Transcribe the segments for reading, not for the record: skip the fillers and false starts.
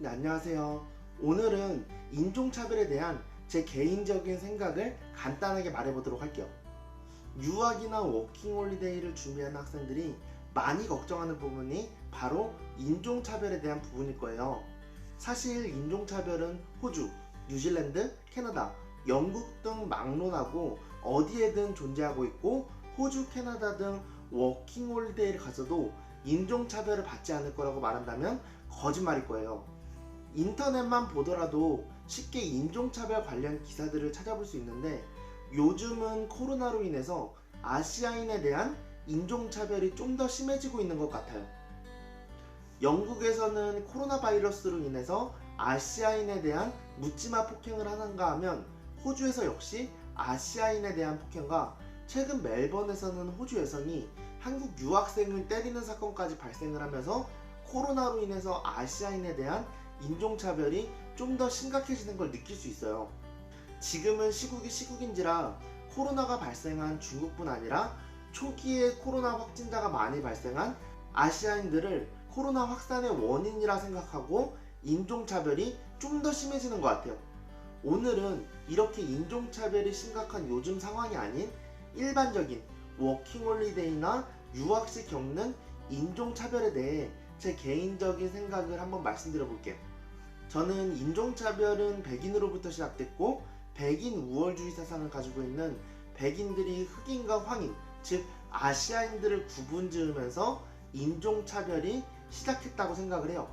네, 안녕하세요. 오늘은 인종차별에 대한 제 개인적인 생각을 간단하게 말해보도록 할게요. 유학이나 워킹홀리데이를 준비하는 학생들이 많이 걱정하는 부분이 바로 인종차별에 대한 부분일 거예요. 사실 인종차별은 호주, 뉴질랜드, 캐나다, 영국 등 막론하고 어디에든 존재하고 있고 호주, 캐나다 등 워킹홀리데이를 가서도 인종차별을 받지 않을 거라고 말한다면 거짓말일 거예요. 인터넷만 보더라도 쉽게 인종차별 관련 기사들을 찾아볼 수 있는데 요즘은 코로나로 인해서 아시아인에 대한 인종차별이 좀 더 심해지고 있는 것 같아요. 영국에서는 코로나 바이러스로 인해서 아시아인에 대한 묻지마 폭행을 하는가 하면 호주에서 역시 아시아인에 대한 폭행과 최근 멜번에서는 호주 여성이 한국 유학생을 때리는 사건까지 발생을 하면서 코로나로 인해서 아시아인에 대한 인종차별이 좀 더 심각해지는 걸 느낄 수 있어요. 지금은 시국이 시국인지라 코로나가 발생한 중국뿐 아니라 초기에 코로나 확진자가 많이 발생한 아시아인들을 코로나 확산의 원인이라 생각하고 인종차별이 좀 더 심해지는 것 같아요. 오늘은 이렇게 인종차별이 심각한 요즘 상황이 아닌 일반적인 워킹홀리데이나 유학 시 겪는 인종차별에 대해 제 개인적인 생각을 한번 말씀드려 볼게요. 저는 인종차별은 백인으로부터 시작됐고 백인 우월주의 사상을 가지고 있는 백인들이 흑인과 황인, 즉 아시아인들을 구분 지으면서 인종차별이 시작했다고 생각을 해요.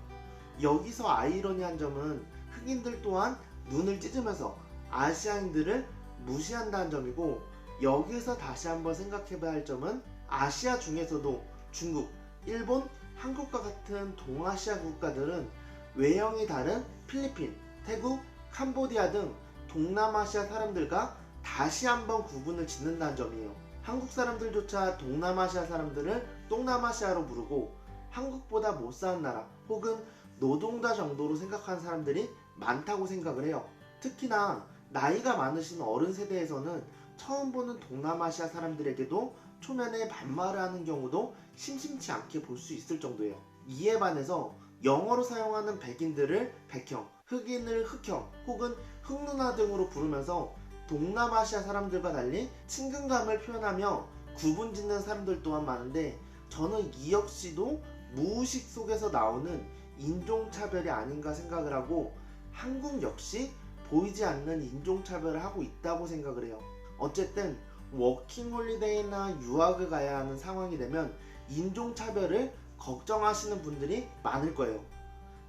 여기서 아이러니한 점은 흑인들 또한 눈을 찢으면서 아시아인들을 무시한다는 점이고, 여기서 다시 한번 생각해봐야 할 점은 아시아 중에서도 중국, 일본, 한국과 같은 동아시아 국가들은 외형이 다른 필리핀, 태국, 캄보디아 등 동남아시아 사람들과 다시 한번 구분을 짓는다는 점이에요. 한국 사람들조차 동남아시아 사람들을 똥남아시아로 부르고 한국보다 못 사는 나라 혹은 노동자 정도로 생각하는 사람들이 많다고 생각을 해요. 특히나 나이가 많으신 어른 세대에서는 처음 보는 동남아시아 사람들에게도 초면에 반말을 하는 경우도 심심치 않게 볼 수 있을 정도예요. 이에 반해서 영어로 사용하는 백인들을 백형, 흑인을 흑형 혹은 흑누나 등으로 부르면서 동남아시아 사람들과 달리 친근감을 표현하며 구분 짓는 사람들 또한 많은데, 저는 이 역시도 무의식 속에서 나오는 인종차별이 아닌가 생각을 하고 한국 역시 보이지 않는 인종차별을 하고 있다고 생각을 해요. 어쨌든 워킹홀리데이나 유학을 가야 하는 상황이 되면 인종차별을 걱정하시는 분들이 많을 거예요.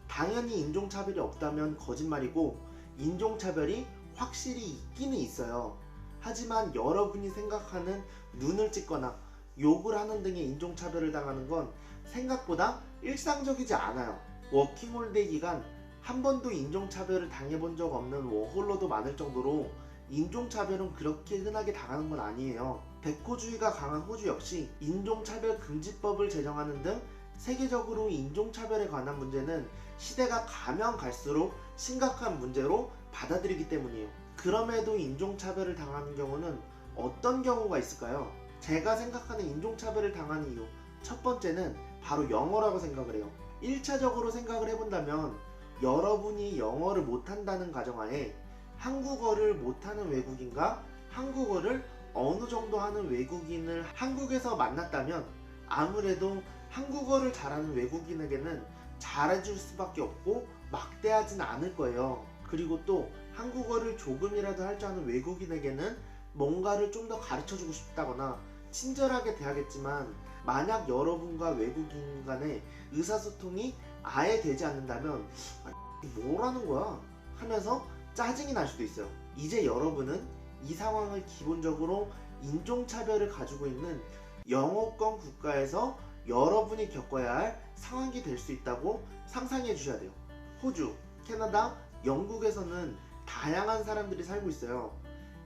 당연히 인종차별이 없다면 거짓말이고 인종차별이 확실히 있기는 있어요. 하지만 여러분이 생각하는 눈을 찢거나 욕을 하는 등의 인종차별을 당하는 건 생각보다 일상적이지 않아요. 워킹홀리데이 기간 한 번도 인종차별을 당해본 적 없는 워홀러도 많을 정도로 인종차별은 그렇게 흔하게 당하는 건 아니에요. 백호주의가 강한 호주 역시 인종차별 금지법을 제정하는 등 세계적으로 인종차별에 관한 문제는 시대가 가면 갈수록 심각한 문제로 받아들이기 때문이에요. 그럼에도 인종차별을 당하는 경우는 어떤 경우가 있을까요? 제가 생각하는 인종차별을 당하는 이유, 첫 번째는 바로 영어라고 생각을 해요. 1차적으로 생각을 해본다면 여러분이 영어를 못한다는 가정하에 한국어를 못하는 외국인과 한국어를 어느 정도 하는 외국인을 한국에서 만났다면 아무래도 한국어를 잘하는 외국인에게는 잘해줄 수밖에 없고 막대하진 않을 거예요. 그리고 또 한국어를 조금이라도 할 줄 아는 외국인에게는 뭔가를 좀 더 가르쳐주고 싶다거나 친절하게 대하겠지만, 만약 여러분과 외국인 간의 의사소통이 아예 되지 않는다면 뭐라는 거야? 하면서 짜증이 날 수도 있어요. 이제 여러분은 이 상황을 기본적으로 인종차별을 가지고 있는 영어권 국가에서 여러분이 겪어야 할 상황이 될 수 있다고 상상해 주셔야 돼요. 호주, 캐나다, 영국에서는 다양한 사람들이 살고 있어요.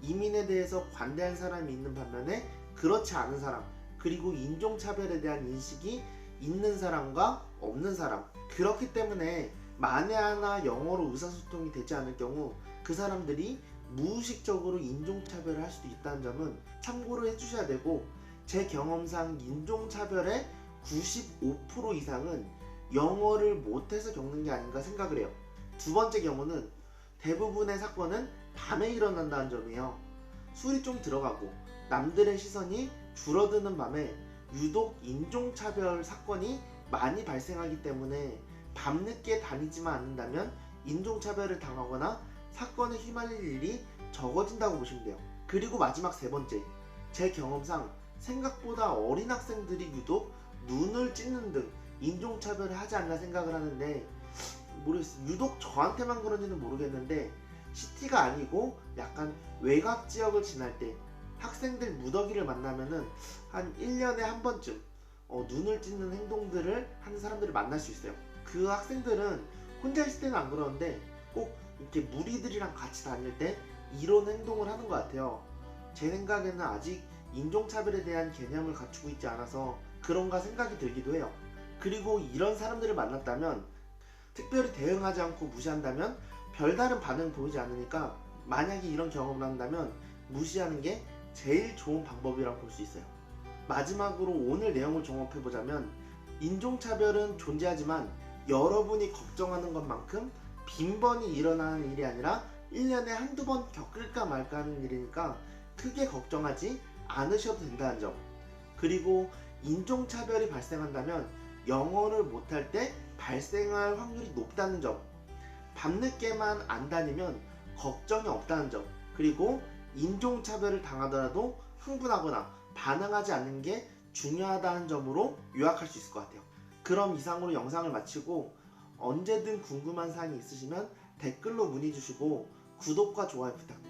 이민에 대해서 관대한 사람이 있는 반면에 그렇지 않은 사람, 그리고 인종차별에 대한 인식이 있는 사람과 없는 사람. 그렇기 때문에 만에 하나 영어로 의사소통이 되지 않을 경우 그 사람들이 무의식적으로 인종차별을 할 수도 있다는 점은 참고로 해주셔야 되고, 제 경험상 인종차별의 95% 이상은 영어를 못해서 겪는 게 아닌가 생각을 해요. 두 번째 경우는 대부분의 사건은 밤에 일어난다는 점이에요. 술이 좀 들어가고 남들의 시선이 줄어드는 밤에 유독 인종차별 사건이 많이 발생하기 때문에 밤늦게 다니지만 않는다면 인종차별을 당하거나 사건에 휘말릴 일이 적어진다고 보시면 돼요. 그리고 마지막 세 번째, 제 경험상 생각보다 어린 학생들이 유독 눈을 찢는 등 인종차별을 하지 않나 생각을 하는데, 모르겠어요. 유독 저한테만 그런지는 모르겠는데 시티가 아니고 약간 외곽 지역을 지날 때 학생들 무더기를 만나면은 한 1년에 한 번쯤 눈을 찢는 행동들을 하는 사람들을 만날 수 있어요. 그 학생들은 혼자 있을 때는 안 그러는데 꼭 이렇게 무리들이랑 같이 다닐 때 이런 행동을 하는 것 같아요. 제 생각에는 아직 인종차별에 대한 개념을 갖추고 있지 않아서 그런가 생각이 들기도 해요. 그리고 이런 사람들을 만났다면 특별히 대응하지 않고 무시한다면 별다른 반응 보이지 않으니까, 만약에 이런 경험을 한다면 무시하는 게 제일 좋은 방법이라고 볼 수 있어요. 마지막으로 오늘 내용을 종합해보자면, 인종차별은 존재하지만 여러분이 걱정하는 것만큼 빈번히 일어나는 일이 아니라 1년에 한두 번 겪을까 말까 하는 일이니까 크게 걱정하지 않으셔도 된다는 점, 그리고 인종차별이 발생한다면 영어를 못할 때 발생할 확률이 높다는 점, 밤늦게만 안 다니면 걱정이 없다는 점, 그리고 인종차별을 당하더라도 흥분하거나 반응하지 않는 게 중요하다는 점으로 요약할 수 있을 것 같아요. 그럼 이상으로 영상을 마치고, 언제든 궁금한 사항이 있으시면 댓글로 문의 주시고 구독과 좋아요 부탁드립니다.